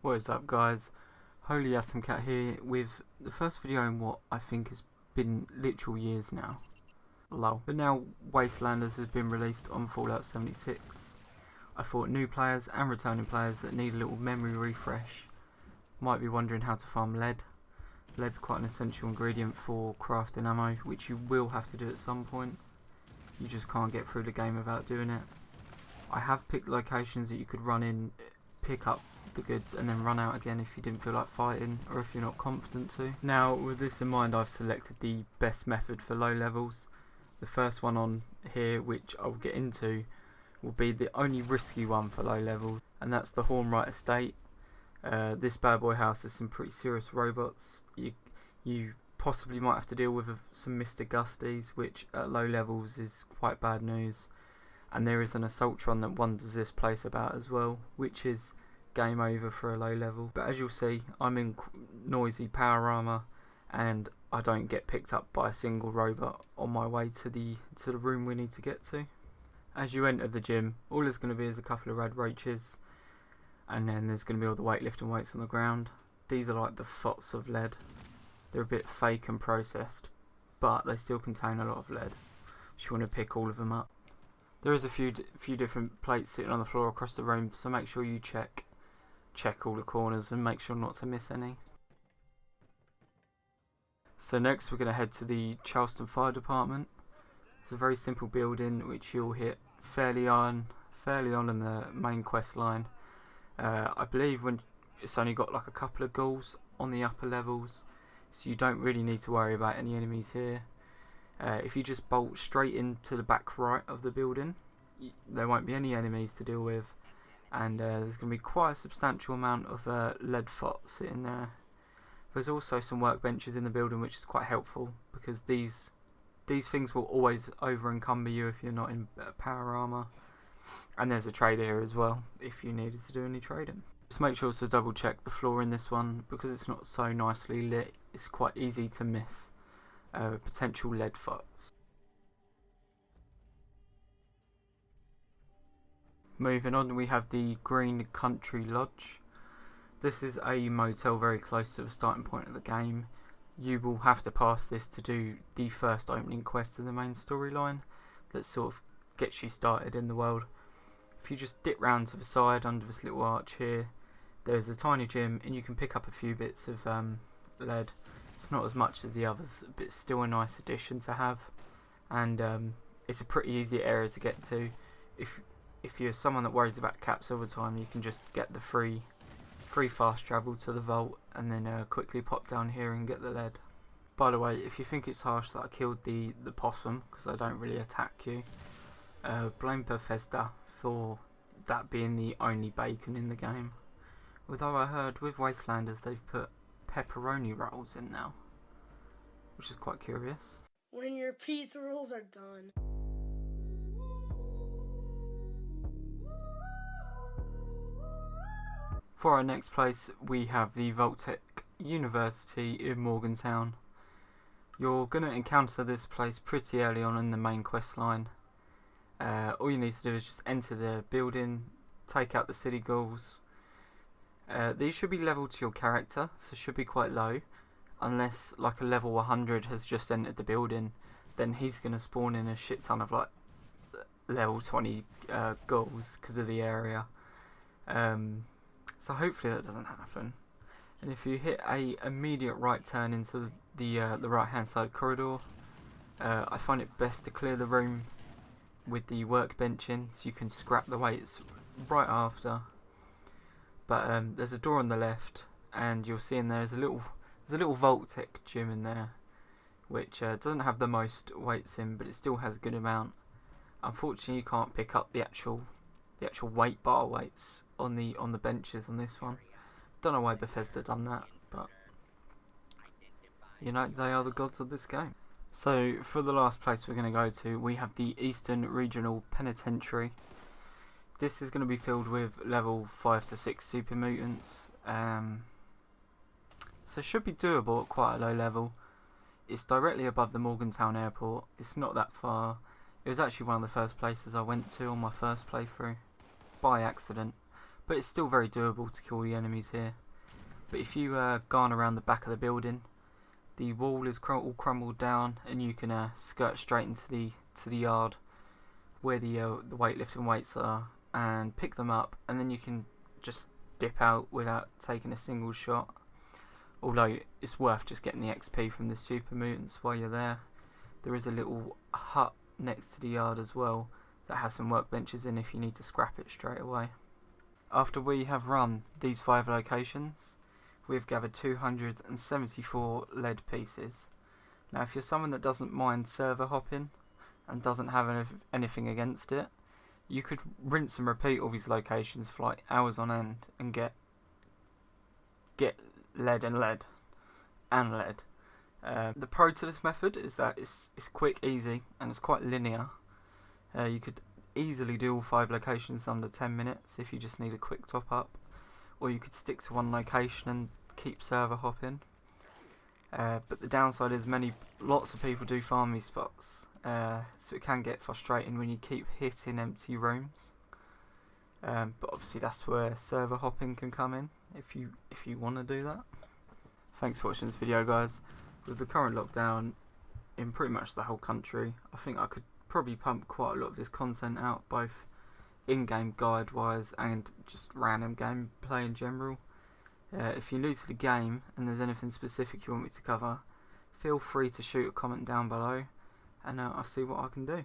What is up, guys? Holy Atom Cat here with the first video in what I think has been literal years now. Lol. But now Wastelanders has been released on Fallout 76. I thought new players and returning players that need a little memory refresh might be wondering how to farm lead. Lead's quite an essential ingredient for crafting ammo, which you will have to do at some point. You just can't get through the game without doing it. I have picked locations that you could run in, pick up the goods and then run out again if you didn't feel like fighting or if you're not confident to. Now, with this in mind, I've selected the best method for low levels. The first one on here, which I'll get into, will be the only risky one for low levels, and that's the Hornright Estate. This bad boy house has some pretty serious robots. You possibly might have to deal with some Mr. Gusties, which at low levels is quite bad news. And there is an Assaultron that wanders this place about as well, which is game over for a low level. But as you'll see, I'm in noisy power armor and I don't get picked up by a single robot on my way to the room we need to get to. As you enter the gym, all there's going to be is a couple of rad roaches, and then there's going to be all the weightlifting weights on the ground. These are like the FOTs of lead. They're a bit fake and processed, but they still contain a lot of lead. You want to pick all of them up. There is a few different plates sitting on the floor across the room, so make sure you check all the corners and make sure not to miss any. So next we're going to head to the Charleston Fire Department. It's a very simple building which you'll hit fairly on in the main quest line. I believe when it's only got like a couple of ghouls on the upper levels, so you don't really need to worry about any enemies here. If you just bolt straight into the back right of the building, there won't be any enemies to deal with, and there's going to be quite a substantial amount of lead FOT sitting there. There's also some workbenches in the building, which is quite helpful because these things will always over encumber you if you're not in power armor. And there's a trader here as well if you needed to do any trading. Just make sure to double check the floor in this one because it's not so nicely lit. It's quite easy to miss potential lead FOTs. Moving on, we have the Green Country Lodge. This is a motel very close to the starting point of the game. You will have to pass this to do the first opening quest of the main storyline that sort of gets you started in the world. If you just dip round to the side under this little arch here, there's a tiny gym and you can pick up a few bits of lead. It's not as much as the others, but it's still a nice addition to have, and it's a pretty easy area to get to. If you're someone that worries about caps all the time, you can just get the free fast travel to the vault and then quickly pop down here and get the lead. By the way, if you think it's harsh that I killed the possum because I don't really attack you, blame Bethesda for that being the only bacon in the game. Although I heard with Wastelanders they've put pepperoni rolls in now, which is quite curious. When your pizza rolls are done. For our next place, we have the Voltic University in Morgantown. You're going to encounter this place pretty early on in the main quest line. All you need to do is just enter the building, take out the city ghouls. These should be level to your character, so should be quite low, unless like a level 100 has just entered the building, then he's going to spawn in a shit ton of like level 20 ghouls because of the area. So hopefully that doesn't happen. And if you hit a immediate right turn into the right hand side corridor, I find it best to clear the room with the workbench in, so you can scrap the weights right after. But there's a door on the left, and you'll see in there there's a little Voltic gym in there, which doesn't have the most weights in, but it still has a good amount. Unfortunately, you can't pick up the actual weight bar weights on the benches on this one. Don't know why Bethesda done that, but you know, they are the gods of this game. So for the last place we're going to go to, we have the Eastern Regional Penitentiary. This is going to be filled with level 5 to 6 super mutants, so should be doable at quite a low level. It's directly above the Morgantown airport. It's not that far. It was actually one of the first places I went to on my first playthrough by accident, but it's still very doable to kill the enemies here. But if you garn around the back of the building, the wall is all crumbled down, and you can skirt straight into the yard where the weightlifting weights are, and pick them up, and then you can just dip out without taking a single shot. Although it's worth just getting the XP from the super mutants while you're there. There is a little hut next to the yard as well that has some workbenches in if you need to scrap it straight away. After we have run these 5 locations, we've gathered 274 lead pieces. Now if you're someone that doesn't mind server hopping and doesn't have anything against it, you could rinse and repeat all these locations for like hours on end and get lead and lead and lead. The pro to this method is that it's quick, easy, and it's quite linear. You could easily do all 5 locations under 10 minutes if you just need a quick top up, or you could stick to one location and keep server hopping. But the downside is lots of people do farm these spots, so it can get frustrating when you keep hitting empty rooms. But obviously that's where server hopping can come in if you want to do that. Thanks for watching this video, guys. With the current lockdown in pretty much the whole country, I think I could probably pump quite a lot of this content out, both in-game guide wise and just random gameplay in general. If you're new to the game and there's anything specific you want me to cover, feel free to shoot a comment down below, and I'll see what I can do.